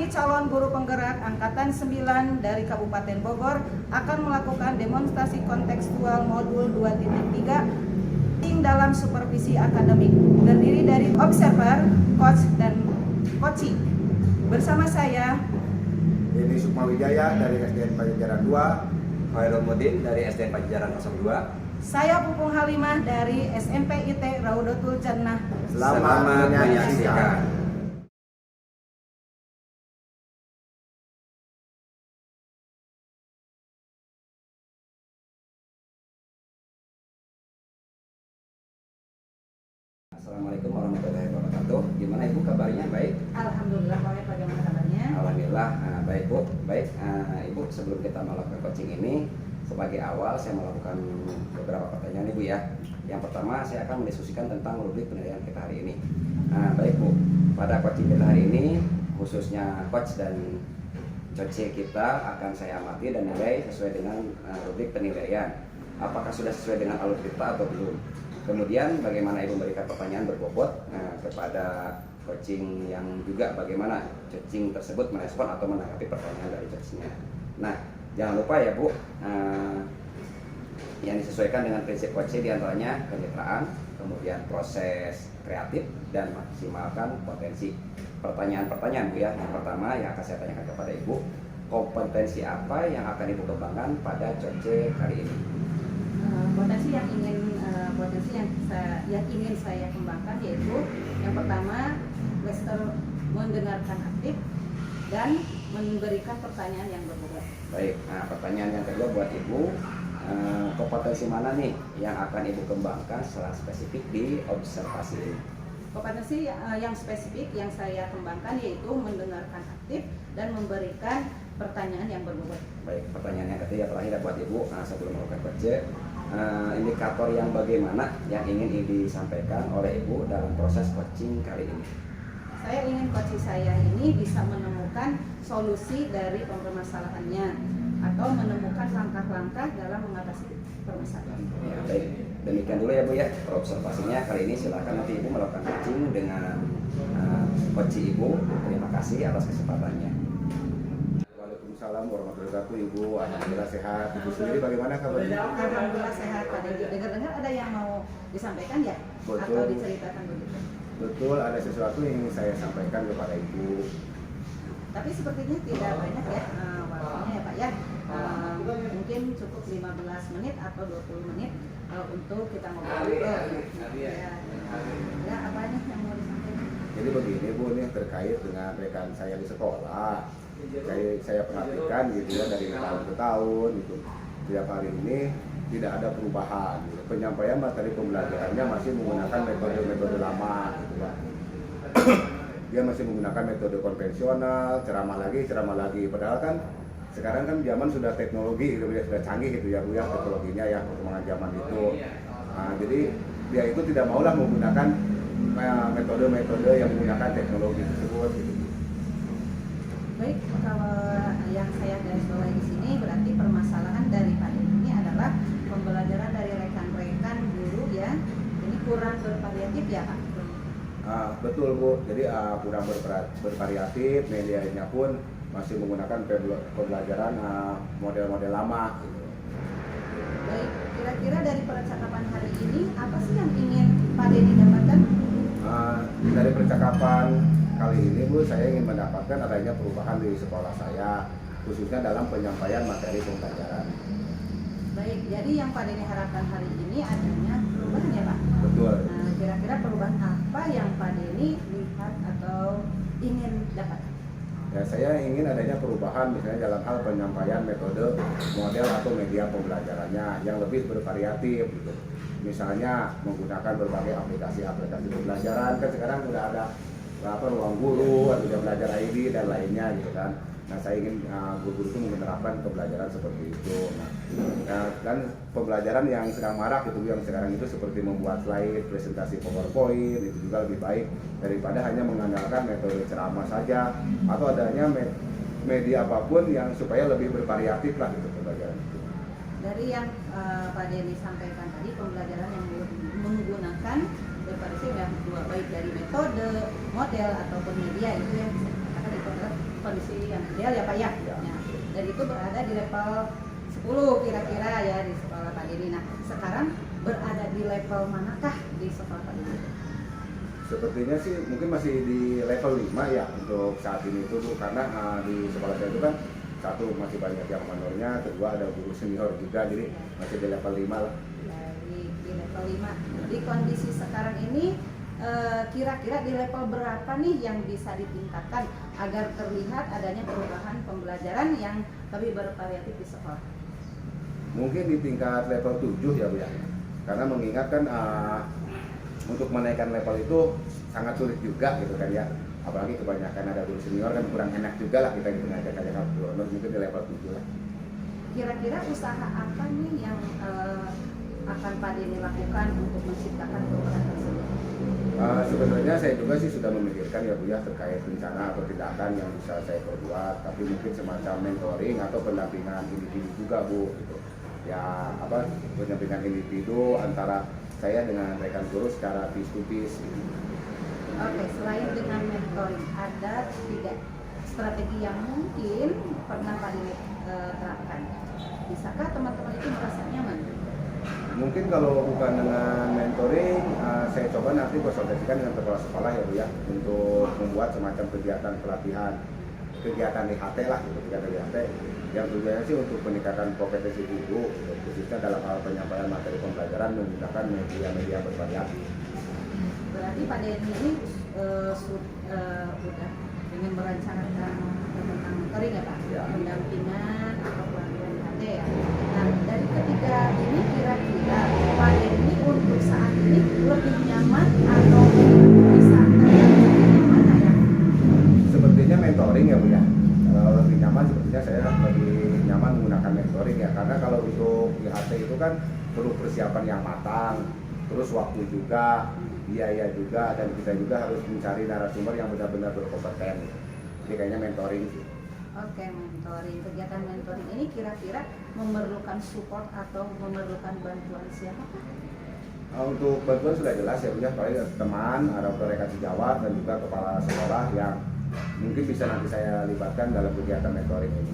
Kami calon guru penggerak Angkatan 9 dari Kabupaten Bogor akan melakukan demonstrasi kontekstual modul 2.3 dalam supervisi akademik, terdiri dari observer, coach, dan coaching. Bersama saya Denny Sukmawijaya dari SDN Pajajaran 2, Khairul Mudin dari SDN Pajajaran 02. Saya Pupung Halimah dari SMP IT Raudatul Jannah. Selamat menyaksikan. Assalamualaikum warahmatullahi wabarakatuh. Gimana Ibu kabarnya? Baik? Alhamdulillah, bagaimana kabarnya? Alhamdulillah, baik Bu. Baik, Ibu, sebelum kita melakukan coaching ini, sebagai awal saya melakukan beberapa pertanyaan Ibu ya. Yang pertama, saya akan mendiskusikan tentang rubrik penilaian kita hari ini. Baik Bu, pada coaching kita hari ini, khususnya coach dan coach kita akan saya amati dan nilai sesuai dengan rubrik penilaian. Apakah sudah sesuai dengan alur kita atau belum? Kemudian bagaimana Ibu memberikan pertanyaan berbobot kepada coaching yang juga bagaimana coaching tersebut merespon atau menanggapi pertanyaan dari coachnya. Nah, jangan lupa ya Bu, yang disesuaikan dengan prinsip coaching diantaranya kemitraan, kemudian proses kreatif, dan maksimalkan potensi. Pertanyaan-pertanyaan Bu ya. Yang pertama yang akan saya tanyakan kepada Ibu, kompetensi apa yang akan Ibu kembangkan pada coaching kali ini? Potensi yang ingin saya kembangkan yaitu yang pertama, mendengarkan aktif dan memberikan pertanyaan yang berbobot. Baik, pertanyaan yang kedua buat Ibu, kompetensi mana nih yang akan Ibu kembangkan secara spesifik di observasi ini? Kompetensi yang spesifik yang saya kembangkan yaitu mendengarkan aktif dan memberikan pertanyaan yang berbobot. Baik, pertanyaan yang ketiga terakhir buat Ibu, sebelum melakukan coaching, indikator yang bagaimana yang ingin disampaikan oleh Ibu dalam proses coaching kali ini? Saya ingin coaching saya ini bisa menemukan solusi dari permasalahannya atau menemukan langkah-langkah dalam mengatasi permasalahan. Ya, baik, demikian dulu ya Bu ya observasinya kali ini. Silakan nanti Ibu melakukan coaching dengan coaching Ibu. Terima kasih atas kesempatannya. Waalaikumsalam warahmatullahi wabarakatuh. Ibu, alhamdulillah sehat. Ibu sendiri bagaimana kabarnya? Alhamdulillah sehat. Dengar-dengar ada yang mau disampaikan ya? Betul. Atau diceritakan begitu? Betul, ada sesuatu yang ingin saya sampaikan kepada Ibu. Tapi sepertinya tidak banyak ya waktunya ya Pak ya. Mungkin cukup 15 menit atau 20 menit untuk kita ngobrol. Ya, apa nih yang mau disampaikan? Jadi begini Bu, ini terkait dengan rekan saya di sekolah. Saya perhatikan gitu ya dari tahun ke tahun gitu. Tiap hari ini tidak ada perubahan. Gitu. Penyampaian materi pembelajarannya masih menggunakan metode-metode lama gitu ya. Dia masih menggunakan metode konvensional, ceramah lagi. Padahal kan sekarang kan zaman sudah teknologi gitu ya, sudah canggih gitu ya Bu ya, teknologinya ya perkembangan zaman itu. Nah, jadi dia itu tidak maulah menggunakan metode-metode yang menggunakan teknologi tersebut gitu. Baik, kalau yang saya garis bawahi di sini berarti permasalahan daripada ini adalah pembelajaran dari rekan-rekan guru ya. Ini kurang bervariatif ya Pak? Betul Bu, jadi kurang bervariatif, medianya pun masih menggunakan pembelajaran model-model lama gitu. Baik, kira-kira dari percakapan hari ini apa sih yang ingin Pak Denny dapatkan? Dari percakapan kali ini Bu, saya ingin mendapatkan adanya perubahan di sekolah saya, khususnya dalam penyampaian materi pembelajaran. Baik, jadi yang Pak Denny harapkan hari ini adanya perubahan ya Pak? Betul. Nah, kira-kira perubahan apa yang Pak Denny lihat atau ingin dapatkan? Ya, saya ingin adanya perubahan misalnya dalam hal penyampaian metode, model atau media pembelajarannya yang lebih bervariatif gitu. Misalnya menggunakan berbagai aplikasi pembelajaran, kan sekarang udah ada ruang guru, ada belajar ID dan lainnya gitu kan. Nah, saya ingin guru-guru itu menerapkan pembelajaran seperti itu. Nah, dan pembelajaran yang sedang marak itu, yang sekarang itu seperti membuat slide, presentasi PowerPoint, itu juga lebih baik daripada hanya mengandalkan metode ceramah saja atau adanya media apapun yang supaya lebih bervariatif lah gitu pembelajaran itu. Dari yang Pak Denny sampaikan tadi, pembelajaran yang menggunakan bervariasi yang dua, baik dari metode, model ataupun media, itu yang bisa dikatakan itu adalah kondisi yang ideal ya Pak ya. Ya. Nah, dan itu berada di level 10 kira-kira ya di sekolah Pak Denny. Nah, sekarang berada di level manakah di sekolah Pak Denny? Sepertinya sih mungkin masih di level 5 ya untuk saat ini itu Bu, karena di sekolah saya itu kan satu masih banyak yang honornya, kedua ada guru senior juga, jadi masih di level 5 lah. Di level 5. Di kondisi sekarang ini kira-kira di level berapa nih yang bisa ditingkatkan agar terlihat adanya perubahan pembelajaran yang lebih bervariatif di sekolah? Mungkin di tingkat level 7 ya Bu ya, karena mengingat kan untuk menaikkan level itu sangat sulit juga gitu kan ya, apalagi kebanyakan ada guru senior kan kurang enak juga lah kita gitu naikkan kayak guru honor, mungkin di level 7 lah. Kira-kira usaha apa nih yang akan Pak Denny lakukan untuk menciptakan perubahan tersebut? Sebenarnya saya juga sih sudah memikirkan ya Bu ya terkait rencana atau tindakan yang bisa saya perbuat, tapi mungkin semacam mentoring atau pendampingan individu juga Bu gitu. Ya apa, pendampingan individu antara saya dengan rekan guru secara face to face gitu. Oke, selain dengan mentoring, ada 3 strategi yang mungkin pernah Pak Denny terapkan. Bisakah teman-teman itu merasa nyaman? Mungkin kalau bukan dengan mentoring, saya coba nanti konsultasikan dengan kepala sekolah ya Bu ya, untuk membuat semacam kegiatan pelatihan, kegiatan IHT lah gitu, kegiatan IHT yang tujuannya sih untuk meningkatkan kompetensi guru, khususnya dalam hal penyampaian materi pembelajaran menggunakan media-media bervariasi. Berarti Pak Denny ini sudah ingin merencanakan tentang mentoring ya Pak? Ya. Pendampingan atau pelatihan IHT ya. Nah, dari ketiga ini kira-kira Pak Denny untuk saat ini lebih nyaman atau bisa tergantung mana ya? Sepertinya mentoring ya Bu ya. Kalau lebih nyaman sepertinya saya lebih nyaman menggunakan mentoring ya, karena kalau untuk IHT itu kan perlu persiapan yang matang, terus waktu juga, biaya juga, dan kita juga harus mencari narasumber yang benar-benar berkompeten. Jadi kayaknya mentoring sih. Oke, mentoring. Kegiatan mentoring ini kira-kira memerlukan support atau memerlukan bantuan siapa? Untuk bantuan sudah jelas ya Bu ya, paling teman, ada rekan sejawat dan juga kepala sekolah yang mungkin bisa nanti saya libatkan dalam kegiatan mentoring ini.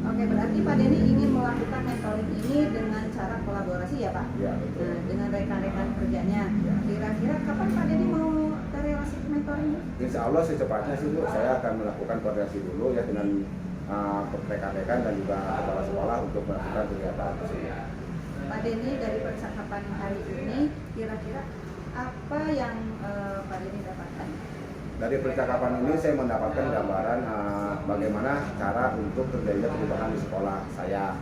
Oke, berarti Pak Denny ingin melakukan mentoring ini dengan cara kolaborasi ya Pak? Ya betul. Nah, dengan rekan-rekan kerjanya. Ya. Kira-kira kapan Pak Denny mau terelasi mentoring? Insya Allah secepatnya sih Bu, saya akan melakukan koordinasi dulu ya dengan rekan-rekan dan juga kepala sekolah untuk melakukan kegiatan tersebut. Pak Denny, dari percakapan hari ini kira-kira apa yang Pak Denny dapatkan? Dari percakapan ini saya mendapatkan gambaran bagaimana cara untuk terjadinya perubahan di sekolah saya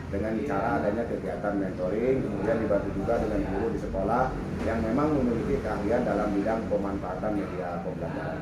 dengan cara adanya kegiatan mentoring, kemudian dibantu juga dengan guru di sekolah yang memang memiliki keahlian dalam bidang pemanfaatan media pembelajaran.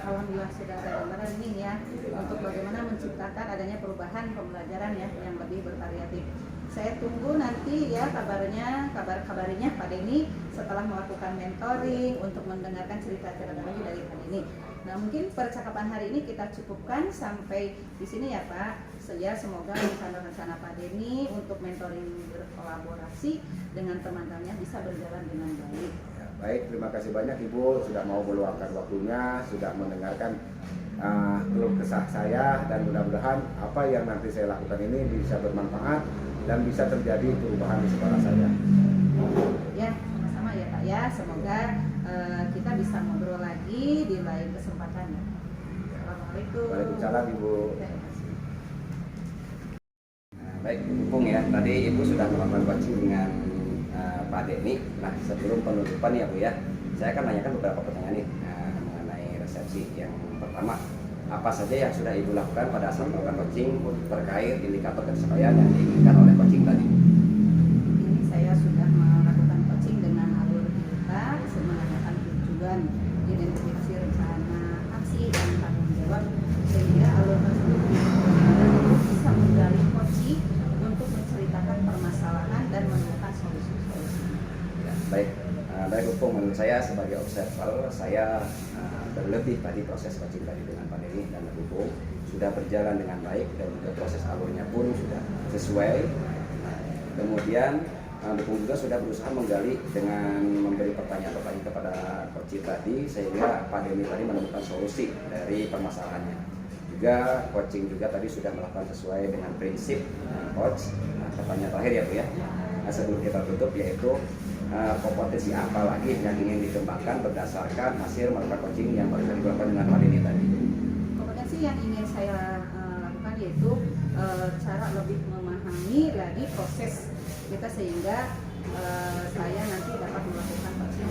Alhamdulillah sudah ada gambaran ini ya untuk bagaimana menciptakan adanya perubahan pembelajaran ya yang lebih bervariatif. Saya tunggu nanti ya kabar-kabarinya Pak Denny setelah melakukan mentoring untuk mendengarkan cerita-cerita lagi dari Pak Denny. Nah, mungkin percakapan hari ini kita cukupkan sampai di sini ya Pak. Ya, semoga rencana-rencana Pak Denny untuk mentoring berkolaborasi dengan teman-temannya bisa berjalan dengan baik. Ya, baik, terima kasih banyak Ibu sudah mau meluangkan waktunya, sudah mendengarkan keluh kesah saya, dan mudah-mudahan apa yang nanti saya lakukan ini bisa bermanfaat dan bisa terjadi perubahan di sekolah saya. Ya, sama-sama ya Pak ya. Semoga kita bisa ngobrol lagi di lain kesempatan ya. Assalamualaikum. Waalaikumsalam Ibu. Terima kasih. Baik, Bu Pung ya, tadi Ibu sudah melakukan coaching dengan Pak Denny. Nah, sebelum penutupan ya Bu ya, saya akan menanyakan beberapa pertanyaan nih mengenai resepsi. Yang pertama, apa saja yang sudah Ibu lakukan pada saat melakukan coaching terkait indikator kesesuaian yang diinginkan oleh coaching tadi? Ini saya sudah melakukan coaching dengan alur kita, menanyakan tujuan, identifikasi rencana aksi dan tanggung jawab, sehingga alur tersebut bisa menggali coaching untuk menceritakan permasalahan dan menemukan solusi-solusi. Ya, baik, baik Bu Pung, menurut saya sebagai observer, saya berlebih tadi proses coaching tadi dengan Pak Denny dan Bu Pung sudah berjalan dengan baik dan juga proses alurnya pun sudah sesuai. Kemudian Bu Pung juga sudah berusaha menggali dengan memberi pertanyaan-pertanyaan kepada coach tadi, sehingga Pak Denny tadi menemukan solusi dari permasalahannya. juga coaching juga tadi sudah melakukan sesuai dengan prinsip coach. Nah, pertanyaan terakhir ya Bu ya. Nah, sebelum kita tutup yaitu kompetensi apa lagi yang ingin dikembangkan berdasarkan hasil melakukan coaching yang baru dilakukan dengan Pak Dini tadi? Kompetensi yang ingin saya lakukan yaitu cara lebih memahami lagi proses kita sehingga saya nanti dapat melakukan coaching.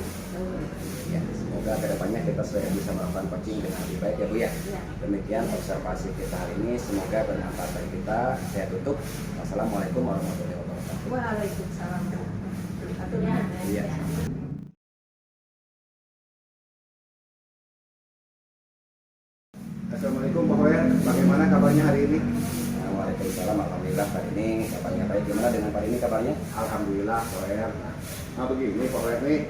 Ya, semoga kedepannya kita sudah bisa melakukan coaching dengan lebih baik ya Bu ya. Ya. Demikian observasi kita hari ini, semoga bermanfaat bagi kita. Saya tutup. Wassalamualaikum warahmatullahi wabarakatuh. Waalaikumsalam. Iya. Assalamualaikum Pak Hoyer, bagaimana kabarnya hari ini? Waalaikumsalam, alhamdulillah Pak Dini kabarnya baik. Gimana dengan Pak Dini kabarnya? Alhamdulillah Pak Hoyer. Nah begini Pak Hoyer nih,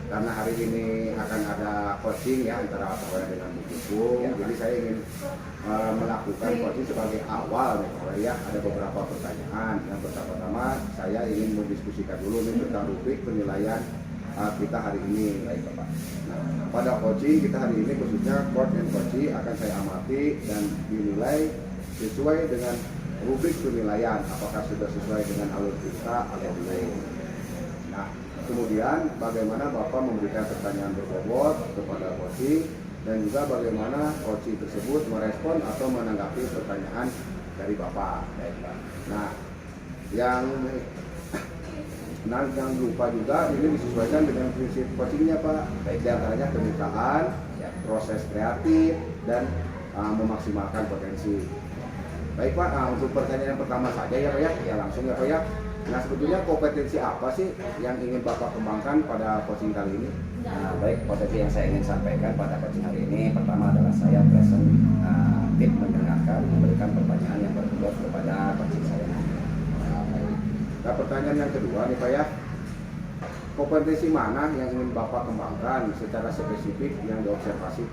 karena hari ini akan ada coaching ya antara Pak Hoyer dengan Bu Pupung, Ya. jadi saya ingin melakukan coaching sebagai awal nih Pak Hoyer ya. Ada beberapa pertanyaan. Yang pertama-tama saya ingin mendiskusikan dulu nih tentang rubrik penilaian kita hari ini. Baik Bapak. Nah, pada coaching kita hari ini khususnya coach and coaching akan saya amati dan dinilai sesuai dengan rubrik penilaian, apakah sudah sesuai dengan alur kita atau belum. Nah, kemudian bagaimana Bapak memberikan pertanyaan berbobot kepada coaching dan juga bagaimana coaching tersebut merespon atau menanggapi pertanyaan dari Bapak. Baik Pak. Nah, yang jangan lupa juga ini disesuaikan dengan prinsip coachingnya Pak. Baik di antaranya kemitraan, Ya. proses kreatif dan memaksimalkan potensi. Baik Pak, untuk pertanyaan yang pertama saja ya Pak ya, ya langsung ya Pak ya. Nah sebetulnya kompetensi apa sih yang ingin Bapak kembangkan pada coaching kali ini? Nah, baik, potensi yang saya ingin sampaikan pada coaching hari ini pertama adalah saya present tip mendengarkan, memberikan pertanyaan yang berbobot kepada coaching saya. Nah pertanyaan yang kedua nih Pak ya, kompetensi mana yang ingin Bapak kembangkan secara spesifik yang diobservasi?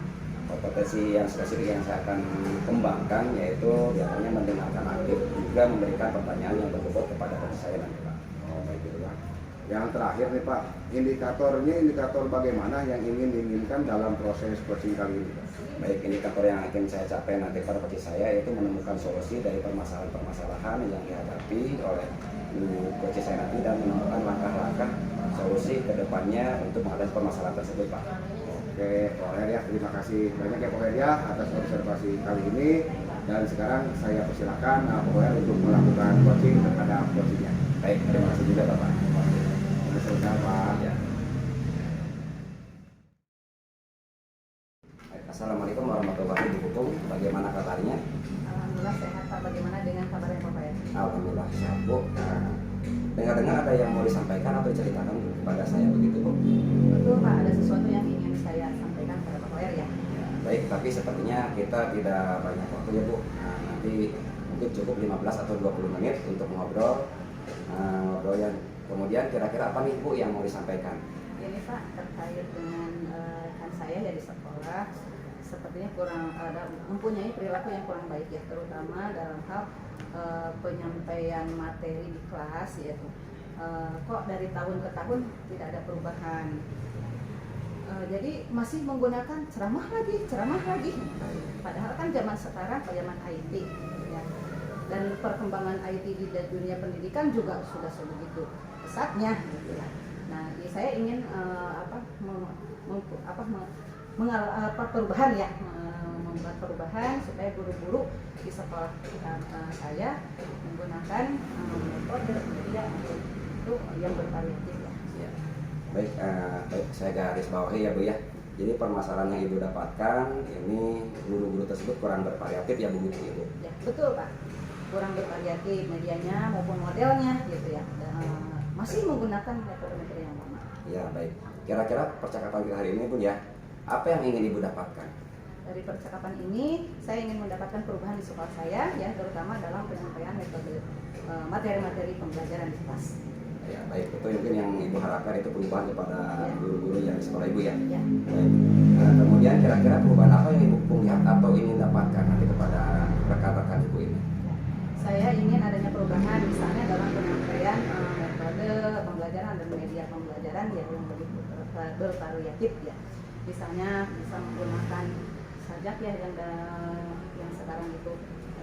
Kompetensi yang spesifik yang saya akan kembangkan yaitu biasanya mendengarkan aktif, juga memberikan pertanyaan yang berbobot kepada coaching saya nanti Pak. Oh baik gitu ya. Yang terakhir nih Pak, indikator bagaimana yang ingin diinginkan dalam proses coaching kali ini Pak? Baik, indikator yang akan saya capai nanti pada coaching saya yaitu menemukan solusi dari permasalahan-permasalahan yang dihadapi oleh coaching saya nanti dan menemukan langkah-langkah solusi ke depannya untuk mengatasi permasalahan tersebut Pak. Oke, Pak Hoyer ya, terima kasih banyak ya Pak Hoyer ya atas observasi kali ini. Dan sekarang saya persilakan Pak Hoyer untuk melakukan coaching terhadap coachingnya. Baik, terima kasih juga Bapak. Sudah selesai Pak. Ya. Baik, Assalamualaikum warahmatullahi wabarakatuh. Bagaimana kabarnya? Alhamdulillah sehat Pak. Bagaimana dengan kabarnya Bapak ya? Alhamdulillah sehat Bu. Nah, dengar-dengar ada yang mau disampaikan atau diceritakan kepada saya begitu Bu? Betul Pak, ada sesuatu yang ingin saya sampaikan pada Pak Hoyer ya. Baik, tapi sepertinya kita tidak banyak waktu ya Bu. Nah, nanti mungkin cukup 15 atau 20 menit untuk ngobrol. Yang kemudian kira-kira apa nih Bu yang mau disampaikan? Ini Pak terkait dengan kan saya ya di sekolah sepertinya kurang ada mempunyai perilaku yang kurang baik ya, terutama dalam hal penyampaian materi di kelas yaitu kok dari tahun ke tahun tidak ada perubahan. Jadi masih menggunakan ceramah lagi. Padahal kan zaman sekarang zaman IT ya. Dan perkembangan IT di dunia pendidikan juga sudah sebegitu pesatnya gitu ya. Nah, saya ingin perubahan ya, membuat perubahan supaya guru-guru di sekolah saya menggunakan metode media itu yang bervariatif ya. Ya. Baik, saya garis bawahi ya Bu ya. Jadi permasalahan yang Ibu dapatkan ini guru-guru tersebut kurang bervariatif ya begitu Ibu? Ya, betul Pak. Kurang bervariatif medianya maupun modelnya gitu ya. Masih menggunakan metode-metode yang lama. Ya baik. Kira-kira percakapan kita hari ini Bun ya, apa yang ingin Ibu dapatkan? Dari percakapan ini saya ingin mendapatkan perubahan di sekolah saya ya, terutama dalam penyampaian metode materi-materi pembelajaran di kelas. Ya baik, itu mungkin yang Ibu harapkan itu perubahan kepada guru-guru yang di sekolah Ibu ya. Ya. Baik. Kemudian kira-kira perubahan apa yang Ibu lihat atau ingin dapatkan nanti kepada rekan-rekan Ibu ini? Saya ingin adanya perubahan misalnya dalam penyampaian metode pembelajaran dan media pembelajaran yang lebih bervariatif ya. Misalnya bisa menggunakan sajak ya yang sekarang itu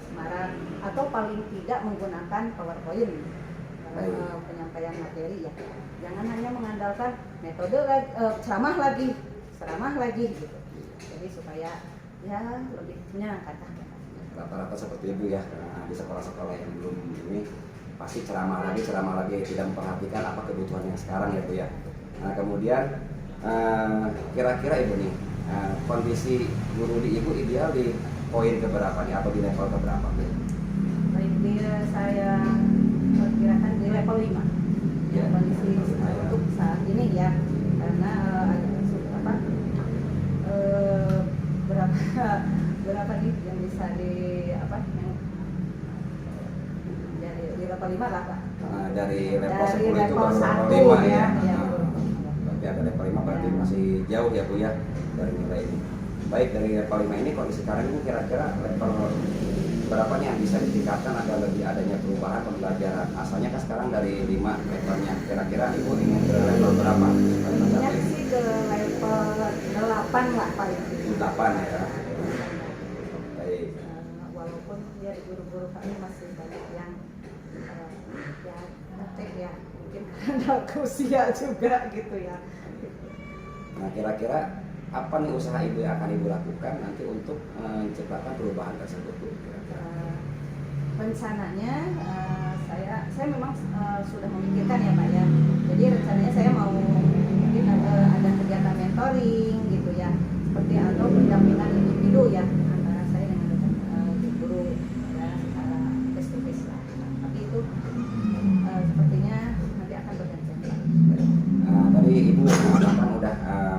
semarak, atau paling tidak menggunakan PowerPoint dalam penyampaian materi ya. Jangan hanya mengandalkan metode ceramah lagi gitu. Jadi supaya ya lebih menyenangkan. Rata-rata seperti itu ya. Nah, di sekolah-sekolah yang belum ini pasti ceramah lagi, tidak memperhatikan apa kebutuhan yang sekarang ya Bu ya. Nah kemudian kira-kira Ibu nih kondisi guru di Ibu ideal di poin keberapa nih atau di level keberapa Bu? Baik, saya perkirakan di level 5 Ya. kondisi untuk saat ini ya, karena berapa nih yang bisa di di level 5 lah Pak. Dari level Dari 10 itu level baru 1 level 5 ya. ya, Berarti ada level 5 berarti Ya. masih jauh ya Bu ya dari nilai ini. Baik, dari level 5 ini kondisi sekarang ini kira-kira level berapa nih yang bisa ditingkatkan agar lebih adanya perubahan pembelajaran? Asalnya kan sekarang dari 5 levelnya. Kira-kira Ibu ingin ke level berapa? Intinya sih ke level 8 lah paling. 8 ya. Baik. Walaupun ya di guru-guru kami masih banyak yang ya praktek ya, mungkin karena usia juga gitu ya. Nah kira-kira apa nih usaha Ibu yang akan Ibu lakukan nanti untuk menciptakan perubahan tersebut Bu? Kira-kira? Rencananya saya memang sudah memikirkan ya Pak ya. Jadi rencananya saya mau mungkin ada kegiatan mentoring gitu ya, seperti atau pendampingan individu ya antara saya dengan guru ya secara face to face lah. Tapi itu sepertinya nanti akan bergantian. Tadi Ibu mengatakan udah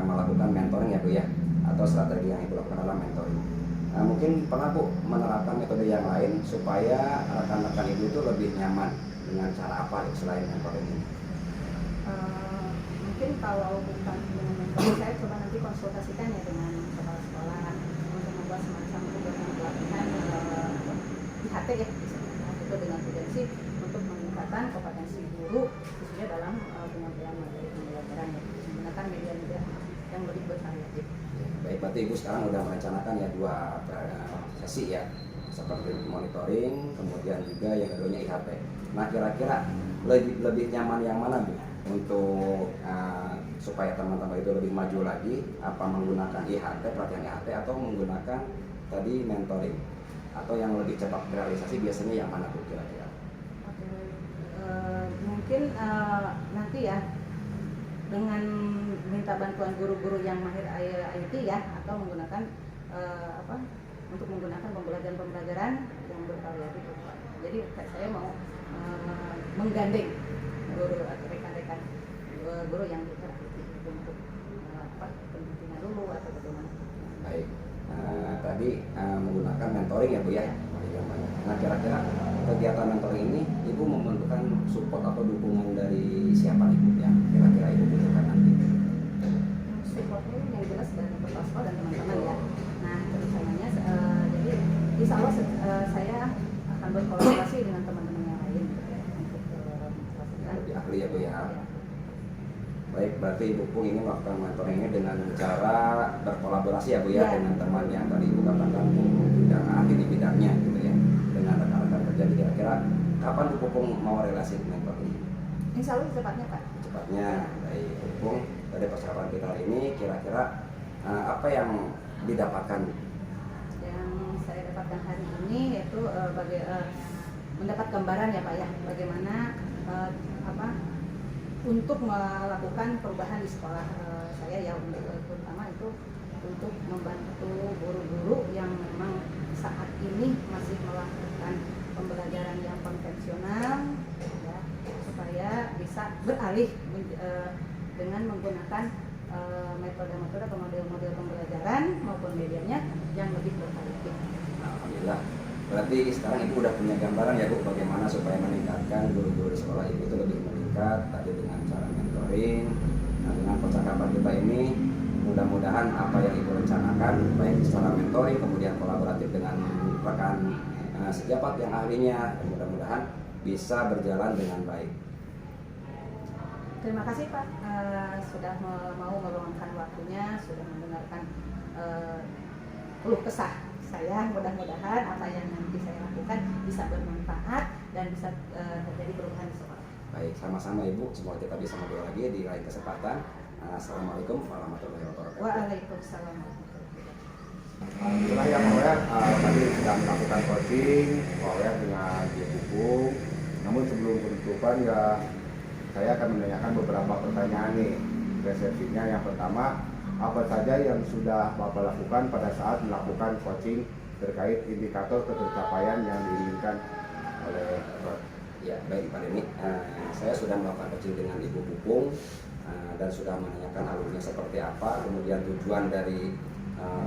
melakukan mentoring ya Bu ya, atau strategi yang Ibu lakukan adalah mentoring. Mungkin pernah Bu menerapkan metode yang lain supaya rekan-rekan Ibu itu lebih nyaman dengan cara apa selain mentoring ini? Mungkin kalau bukan dengan mentoring, saya coba nanti konsultasikan ya dengan kepala sekolah untuk membuat semacam kegiatan pelatihan IHT ya, itu dengan potensi untuk meningkatkan kompetensi guru khususnya dalam penyampaian materi pembelajaran ya, menggunakan media-media yang lebih bervariatif. Baik, berarti Ibu sekarang udah merencanakan ya 2 sesi ya, seperti monitoring, kemudian juga yang keduanya IHT. Nah kira-kira lebih nyaman yang mana Bu untuk supaya teman-teman itu lebih maju lagi, apa menggunakan IHT, pelatihan IHT, atau menggunakan tadi mentoring, atau yang lebih cepat realisasi biasanya yang mana Bu kira-kira? Oke, mungkin nanti ya dengan minta bantuan guru-guru yang mahir IT ya, atau menggunakan untuk menggunakan pembelajaran yang bervariatif. Jadi saya mau menggandeng guru atau rekan-rekan guru yang bervariatif untuk pendampingan dulu atau bagaimana. Baik, tadi menggunakan mentoring ya Bu ya. Nah kira-kira kegiatan mentoring ini Ibu membutuhkan support atau dukungan dari siapa Ibu yang kira-kira Ibu butuhkan nanti? Supportnya yang jelas dari kepala sekolah dan teman-teman ya. Nah rencananya jadi insya Allah saya akan berkolaborasi dengan teman-teman yang lain untuk melakukan Lebih ahli ya Bu ya. Baik, berarti Ibu pun ingin melakukan mentoring ini dengan cara berkolaborasi ya Bu ya, dengan teman yang tadi Ibu katakan tidak ahli di bidangnya gitu ya, dengan rekan-rekan kerja. Kira-kira kapan Bu Pupung mau relasi mentor ini? insya Allah secepatnya Pak. Cepatnya. Baik, Pupung, dari percakapan kita hari ini kira-kira apa yang didapatkan? Yang saya dapatkan hari ini yaitu mendapat gambaran ya Pak ya, bagaimana untuk melakukan perubahan di sekolah saya ya, terutama itu untuk membantu guru-guru yang memang saat ini masih melakukan pembelajaran yang konvensional ya, supaya bisa beralih dengan menggunakan metode-metode atau model-model pembelajaran maupun medianya yang lebih bervariatif. Alhamdulillah. Berarti sekarang Ibu udah punya gambaran ya Bu, bagaimana supaya meningkatkan guru-guru di sekolah Ibu itu lebih meningkat tadi dengan cara mentoring. Nah, dengan percakapan kita ini mudah-mudahan apa yang Ibu rencanakan baik secara mentoring kemudian kolaboratif dengan rekan sejabat yang ahlinya, mudah-mudahan bisa berjalan dengan baik. Terima kasih Pak sudah mau meluangkan waktunya, sudah mendengarkan keluh kesah saya. Mudah-mudahan apa yang nanti saya lakukan bisa bermanfaat dan bisa terjadi perubahan di sekolah. Baik, sama-sama Ibu. Semoga kita bisa ngobrol lagi di lain kesempatan. Assalamualaikum warahmatullahi wabarakatuh. Waalaikumsalam. Alhamdulillah ya Pak Wer, tadi sudah melakukan coaching Pak Wer dengan Ibu Pupung. Namun sebelum penutupan ya saya akan menanyakan beberapa pertanyaan nih. Resepsinya yang pertama, apa saja yang sudah Bapak lakukan pada saat melakukan coaching terkait indikator ketercapaian yang diinginkan oleh Bapak? Ya, baik Pak Denny. Saya sudah melakukan coaching dengan Ibu Pupung dan sudah menanyakan alurnya seperti apa, kemudian tujuan dari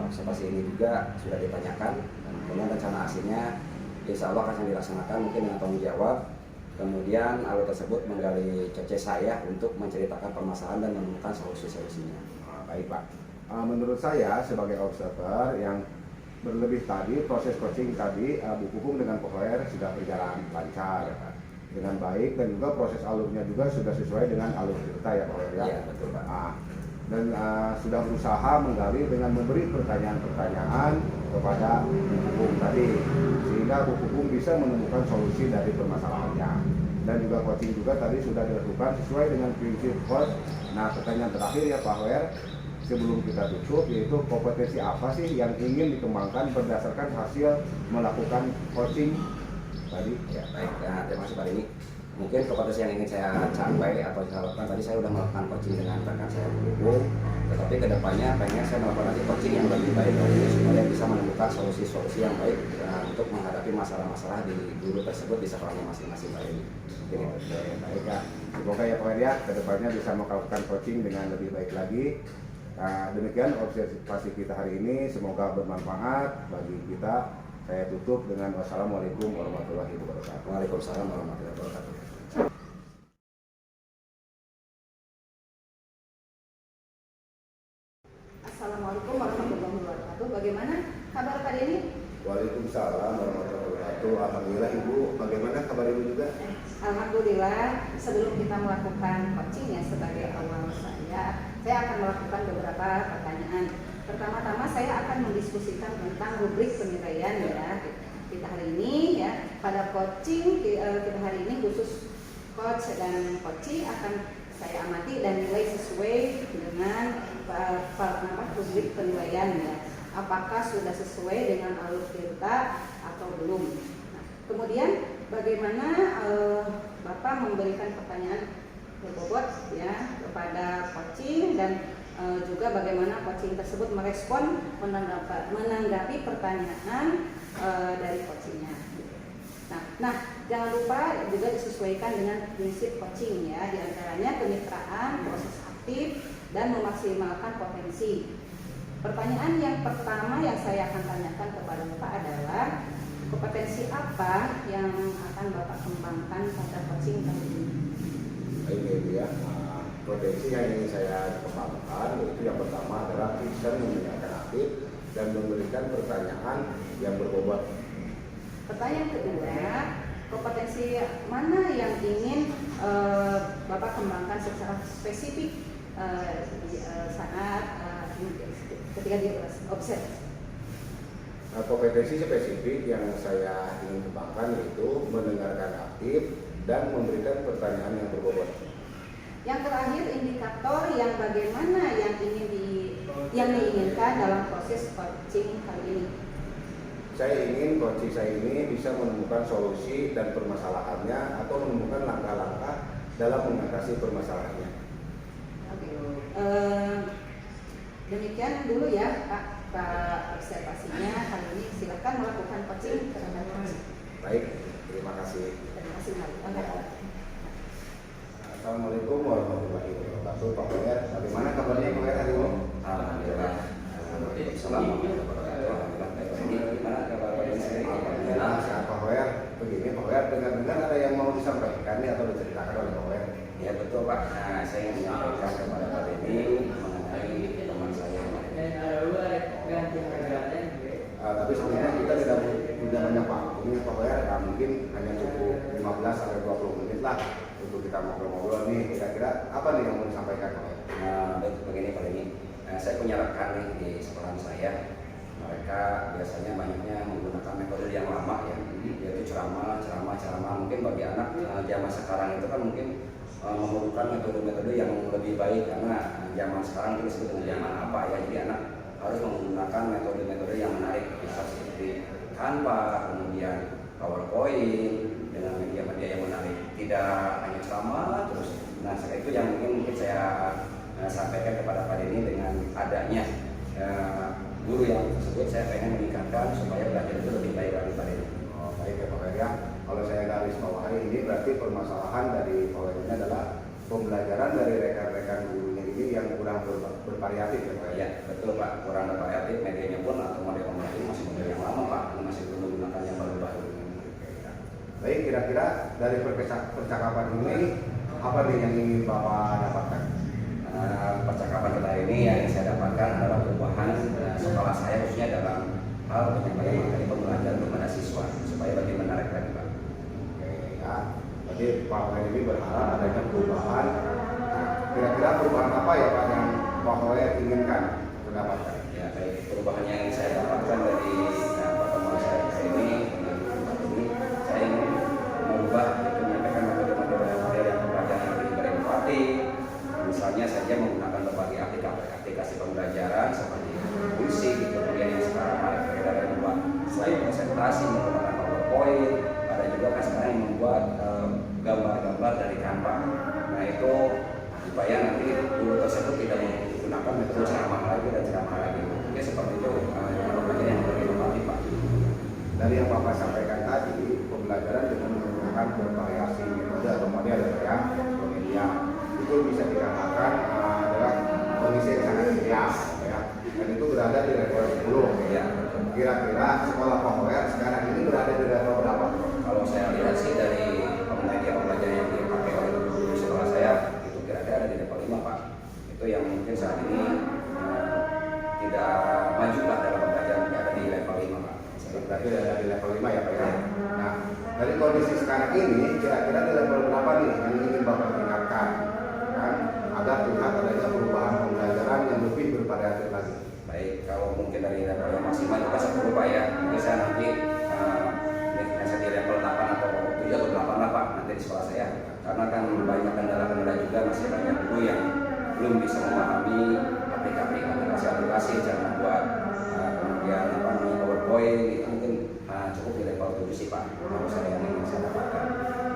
observasi ini juga sudah ditanyakan, dan kemudian rencana hasilnya insya Allah akan dilaksanakan mungkin dengan tanggung jawab. Kemudian alur tersebut menggali cece saya untuk menceritakan permasalahan dan menemukan solusi-solusinya. Baik Pak, menurut saya sebagai observer yang berlebih tadi, proses coaching tadi Bu Pupung dengan Pak Wer sudah berjalan lancar ya Pak, dengan baik, dan juga proses alurnya juga sudah sesuai dengan alur kita ya Pak Wer ya. Iya, betul Pak. Dan sudah berusaha menggali dengan memberi pertanyaan-pertanyaan kepada Bu Pupung tadi, sehingga Bu Pupung bisa menemukan solusi dari permasalahannya. Dan juga coaching juga tadi sudah dilakukan sesuai dengan prinsip coach. Nah, pertanyaan terakhir ya Pak Wer, sebelum kita tutup, yaitu kompetensi apa sih yang ingin dikembangkan berdasarkan hasil melakukan coaching tadi? Ya, baik. Terima kasih Pak Denny. Mungkin kompetensi yang ingin saya capai atau saya lakukan tadi, saya sudah melakukan coaching dengan rekan saya Bu Pupung, tetapi kedepannya pengen saya melakukan lagi coaching yang lebih baik lagi supaya bisa menemukan solusi-solusi yang baik untuk menghadapi masalah-masalah di guru tersebut di sekolahnya masing-masing Pak Denny. Oke, baik ya. Semoga ya Pak Wer ya, kedepannya bisa melakukan coaching dengan lebih baik lagi. Demikian observasi kita hari ini, semoga bermanfaat bagi kita. Saya tutup dengan wassalamualaikum warahmatullahi wabarakatuh. Waalaikumsalam warahmatullahi wabarakatuh. Assalamualaikum warahmatullahi wabarakatuh. Bagaimana kabar Pak Denny? Waalaikumsalam warahmatullahi wabarakatuh. Alhamdulillah Ibu, bagaimana kabar Ibu juga? Alhamdulillah, sebelum kita melakukan coaching ya sebagai awal saya akan melakukan beberapa pertanyaan. Pertama-tama saya akan mendiskusikan tentang rubrik penilaian ya kita hari ini ya. Pada coaching kita hari ini khusus coach dan coachee akan saya amati dan nilai sesuai dengan rubrik penilaian ya. Apakah sudah sesuai dengan alur kita atau belum? Nah, kemudian bagaimana Bapak memberikan pertanyaan berbobot ya kepada coaching, dan juga bagaimana coaching tersebut merespon menanggapi pertanyaan dari coachingnya. Nah, jangan lupa juga disesuaikan dengan prinsip coaching ya, diantaranya kemitraan, proses aktif, dan memaksimalkan potensi. Pertanyaan yang pertama yang saya akan tanyakan kepada Bapak adalah kompetensi apa yang akan Bapak kembangkan pada coaching kali ini? Baik Ibu ya, potensi yang ingin saya kembangkan yaitu yang pertama adalah bisa mendengarkan aktif dan memberikan pertanyaan yang berbobot. Pertanyaan kedua, kompetensi mana yang ingin Bapak kembangkan secara spesifik saat ketika di observasi? Kompetensi spesifik yang saya ingin kembangkan yaitu mendengarkan aktif dan memberikan pertanyaan yang berbobot. Yang terakhir, indikator yang bagaimana yang diinginkan dalam proses coaching kali ini? Saya ingin coaching saya ini bisa menemukan solusi dan permasalahannya atau menemukan langkah-langkah dalam mengatasi permasalahannya. Oke. Demikian dulu ya Pak observasinya kali ini. Silakan melakukan coaching terhadap coaching. Baik, terima kasih. Terima kasih. Assalamualaikum warahmatullahi wabarakatuh. Pak Wer, bagaimana kabarnya Pak Wer hari ini? Alhamdulillah. Assalamualaikum warahmatullahi wabarakatuh. Gimana kabar Pak Denny? Alhamdulillah sehat Pak Wer. Begini Pak Wer, dengar-dengar ada yang mau disampaikan nih atau diceritakan oleh Pak Wer? Ya betul Pak. Nah, saya ingin menyampaikan kepada Pak Denny mengenai teman saya. Tapi sebenarnya kita tidak punya banyak waktu ini Pak Wer. Mungkin hanya cukup 15 sampai 20 menit lah untuk kita ngobrol-ngobrol nih. Kira-kira apa nih yang mau disampaikan Pak Wer? Baik, begini Pak Denny. Saya punya rekan nih di sekolahan saya. mereka biasanya banyaknya menggunakan metode yang lama ya, yaitu ceramah. Mungkin bagi anak zaman sekarang itu kan mungkin memerlukan metode-metode yang lebih baik karena zaman sekarang itu disebut dengan zaman apa ya, jadi anak harus menggunakan metode-metode yang menarik, bisa seperti Canva, kemudian PowerPoint dengan media-media yang menarik, tidak hanya ceramah terus. Nah, itu yang mungkin saya sampaikan kepada Pak Denny dengan adanya guru yang tersebut, saya pengen meningkatkan supaya belajar itu lebih baik lagi Pak Denny. Oh, baik ya Pak Wer ya. Kalau saya garis bawahi ini berarti permasalahan dari Pak Wer ini adalah pembelajaran dari rekan-rekan gurunya ini yang kurang bervariatif ya Pak. Ya, betul Pak, kurang bervariatif, medianya pun atau model pembelajaran masih model yang lama Pak, masih belum menggunakan yang baru-baru. Baik, kira-kira dari percakapan ini apa nih yang ingin Bapak dapatkan? Percakapan kita ini yang saya dapatkan adalah perubahan sekolah saya khususnya dalam hal penyampaian materi pembelajaran kepada siswa supaya lebih menarik lagi Pak. Oke ya, jadi Pak Wer ini berharap adanya perubahan. Nah, kira-kira perubahan apa ya Pak yang Pak Wer inginkan mendapatkan? Ya, baik, perubahan yang saya dapatkan dari pertemuan saya kali ini dengan tempat ini, saya ingin merubah itu menyampaikan metode-metode yang pembelajaran yang lebih berempati. Misalnya saja menggunakan berbagai aplikasi pembelajaran seperti Kursi, kemudian yang sekarang beredar yang membuat slide presentasi menggunakan PowerPoint, ada juga kan sekarang yang membuat gambar-gambar dari Canva. Nah itu supaya nanti guru tersebut tidak menggunakan metode ceramah lagi. Oke, seperti itu pembelajaran yang lebih inovatif Pak. Dari yang Bapak sampaikan tadi, pembelajaran dengan menggunakan bervariasi metode atau model ya, media itu bisa dikatakan adalah kondisi yang sangat ideal ya. Dan itu berada di level 10 ya. Kira-kira sekolah Pak Wer sekarang ini berada di level berapa? Kalau saya lihat sih dari media pembelajaran yang dipakai oleh guru di sekolah saya itu kira-kira ada di level 5 Pak. Itu yang mungkin saat ini tidak maju lah dalam pembelajaran, tidak ada di level 5 Pak. Berarti ada di level 5 ya Pak ya. Nah, dari kondisi sekarang ini kira-kira di level berapa nih yang ingin Bapak tingkatkan kan agar terlihat adanya perubahan pembelajaran yang lebih bervariatif lagi. Baik, kalau mungkin dari level yang maksimal itu 10 Pak ya. Mungkin saya nanti saya di level 8 atau 7 atau 8 lah Pak nanti di sekolah saya. Karena kan banyak kendala-kendala juga, masih banyak guru yang belum bisa memahami aplikasi cara membuat kemudian PowerPoint itu mungkin cukup di level 7 sih Pak. Kalau saya yang ingin saya dapatkan.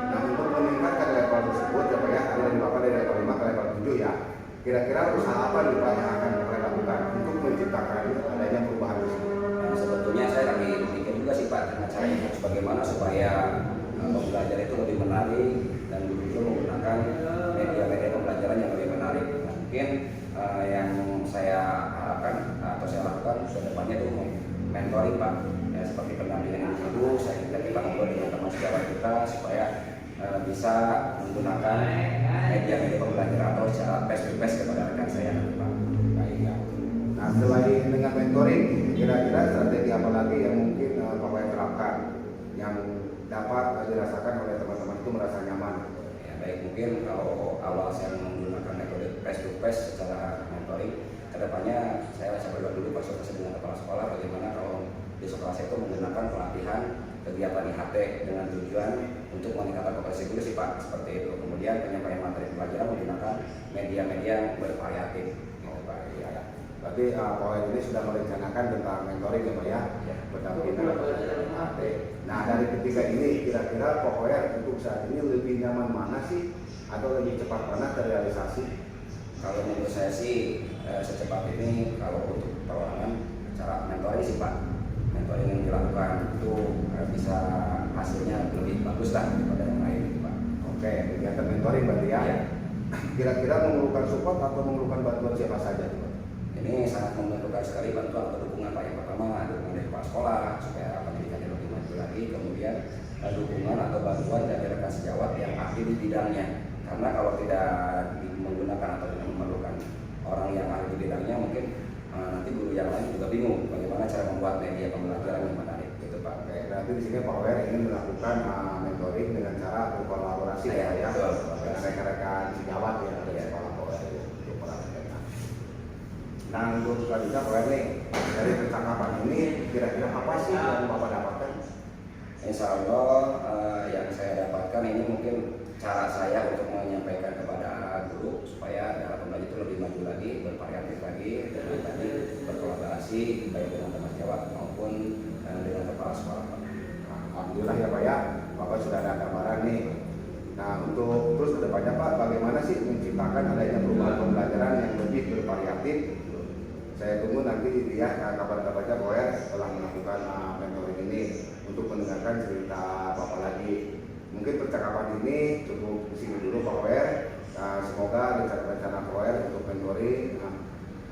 Nah, untuk meningkatkan level tersebut ya Pak ya, ada di Bapak dari level 5 ke level 7 ya. Kira-kira usaha apa nih Pak yang akan Bapak lakukan untuk menciptakan adanya perubahan tersebut? Sebetulnya saya lagi pikir juga sih Pak, dengan cara yang harus bagaimana supaya pembelajaran itu lebih menarik dan juga menggunakan media-media pembelajaran yang lebih menarik. Nah, mungkin yang saya harapkan atau saya lakukan kedepannya itu mentoring Pak, ya, seperti pendampingan individu. Saya kita ngobrol dengan teman sejawat kita supaya bisa menggunakan media-media pembelajaran atau secara face-to-face kepada rekan saya nanti Pak. Baik ya. Nah, selain dengan mentoring, kira-kira strategi apa lagi yang mungkin Bapak terapkan yang dapat dirasakan oleh teman-teman itu merasa nyaman? Ya, baik, mungkin kalau awal saya menggunakan metode face-to-face secara mentoring, kedepannya saya berdua dulu konsultasi dengan kepala sekolah bagaimana kalau di sekolah saya itu menggunakan pelatihan kegiatan IHT dengan tujuan untuk meningkatkan kompetensi guru sih Pak, seperti itu. Kemudian penyampaian materi pelajaran menggunakan media-media bervariatif gitu Pak. Ya. Berarti Pak Wer ini sudah merencanakan tentang mentoring ya Pak ya, pendampingan IHT. Nah, dari ketiga ini kira-kira Pak Wer untuk saat ini lebih nyaman mana sih atau lebih cepat mana terrealisasi? Kalau menurut saya sih secepat ini kalau untuk perorangan cara mentoring sih Pak, mentoring yang dilakukan itu bisa hasilnya lebih bagus lah daripada yang lain gitu Pak. Oke, kegiatan mentoring berarti ya. Ya. Kira-kira memerlukan support atau memerlukan bantuan siapa saja Pak? Ini sangat memerlukan sekali bantuan atau dukungan Pak. Yang pertama dukungan dari kepala sekolah supaya pendidikannya lebih maju lagi, kemudian dukungan atau bantuan dari rekan sejawat yang ahli di bidangnya. Karena kalau tidak menggunakan atau tidak memerlukan orang yang ahli di bidangnya, mungkin nanti guru yang lain juga bingung bagaimana cara membuat media pembelajaran yang menarik gitu Pak. Oke, berarti di sini Pak Wer ingin melakukan mentoring dengan cara berkolaborasi ya, dengan rekan-rekan sejawat ya dari sekolah Pak Wer untuk melakukan. Nah untuk selanjutnya boleh nih dari percakapan ini kira-kira apa sih yang Bapak dapatkan? Insya Allah yang saya dapatkan ini mungkin cara saya untuk menyampaikan kepada guru supaya dalam belajar itu lebih maju lagi, bervariatif lagi, dengan tadi berkolaborasi baik dengan teman jawab maupun dengan kepala sekolah. Alhamdulillah ya Pak ya, Bapak sudah ada gambaran nih. Nah untuk terus kedepannya Pak, bagaimana sih menciptakan adanya perubahan pembelajaran yang lebih bervariatif? Saya tunggu nanti ya kabar-kabarnya Boer setelah melakukan mentoring ini untuk mendengarkan cerita Bapak lagi. Mungkin percakapan ini cukup di sini dulu Pak Boer. Semoga rencana Boer untuk mentoring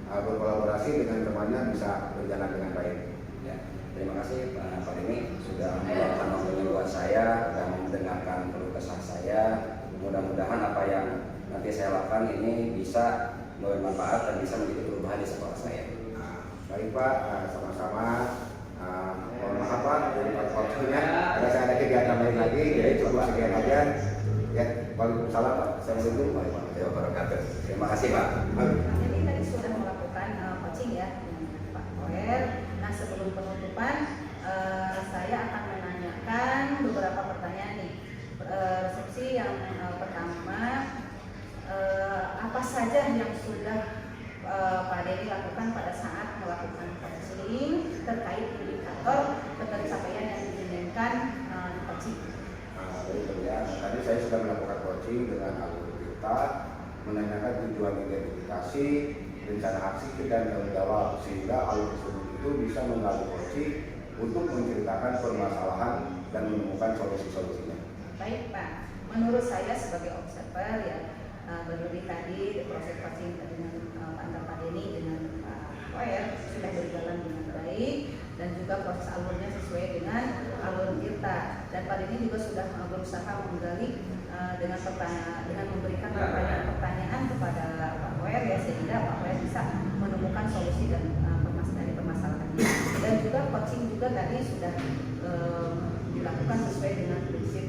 berkolaborasi dengan temannya bisa berjalan dengan baik. Ya, terima kasih Pak Demi sudah meluangkan waktunya buat saya dan mendengarkan keluh kesah saya. Mudah-mudahan apa yang nanti saya lakukan ini bisa bermanfaat dan bisa menjadi perubahan di sekolah saya. Baik Pak, sama-sama. Mohon maaf Pak dari waktunya. Karena saya ada kegiatan lain lagi, jadi cukup sekian aja. Ya, waalaikumsalam Pak. Assalamualaikum warahmatullahi wabarakatuh. Terima kasih Pak. Jadi tadi sudah melakukan coaching ya dengan Pak Koer. Nah sebelum penutupan saya akan menanyakan beberapa pertanyaan nih. Resepsi yang pertama, apa saja yang sudah Pak Denny lakukan pada saat melakukan coaching terkait indikator pencapaian yang diinginkan di coaching? Tadi saya sudah melakukan coaching dengan alur kita, menanyakan tujuan identifikasi, rencana aksi dan tanggung jawab sehingga alur tersebut itu bisa melalui coaching untuk menceritakan permasalahan dan menemukan solusi-solusinya. Baik Pak, menurut saya sebagai observer ya berlebih tadi proses coaching dengan antara Pak Denny dengan Pak Koer sudah berjalan dengan baik dan juga proses alurnya sesuai dengan alur kita, dan Pak Denny juga sudah berusaha menggali dengan memberikan pertanyaan kepada Pak Koer ya sehingga Pak Koer bisa menemukan solusi dan dari permasalahannya, dan juga coaching juga tadi sudah dilakukan sesuai dengan prinsip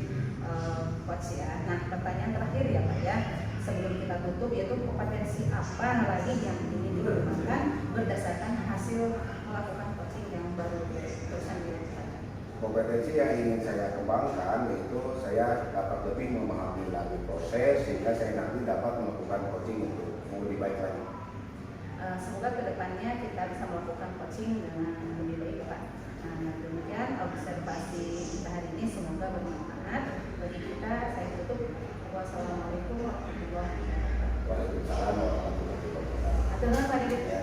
coach ya. Nah pertanyaan terakhir ya Pak ya, sebelum kita tutup, yaitu kompetensi apa lagi yang ingin dikembangkan berdasarkan hasil melakukan coaching yang baru terusan dilakukan? Kompetensi yang ingin saya kembangkan yaitu saya dapat lebih memahami lagi proses sehingga saya nanti dapat melakukan coaching untuk lebih baik lagi. Semoga kedepannya kita bisa melakukan coaching dengan lebih baik Pak. Nah demikian observasi kita hari ini, semoga bermanfaat bagi kita. Saya tutup. Wassalamualaikum warahmatullahi wabarakatuh. Waalaikumsalam warahmatullahi wabarakatuh. Atur nuhun Pak Didi. Ya,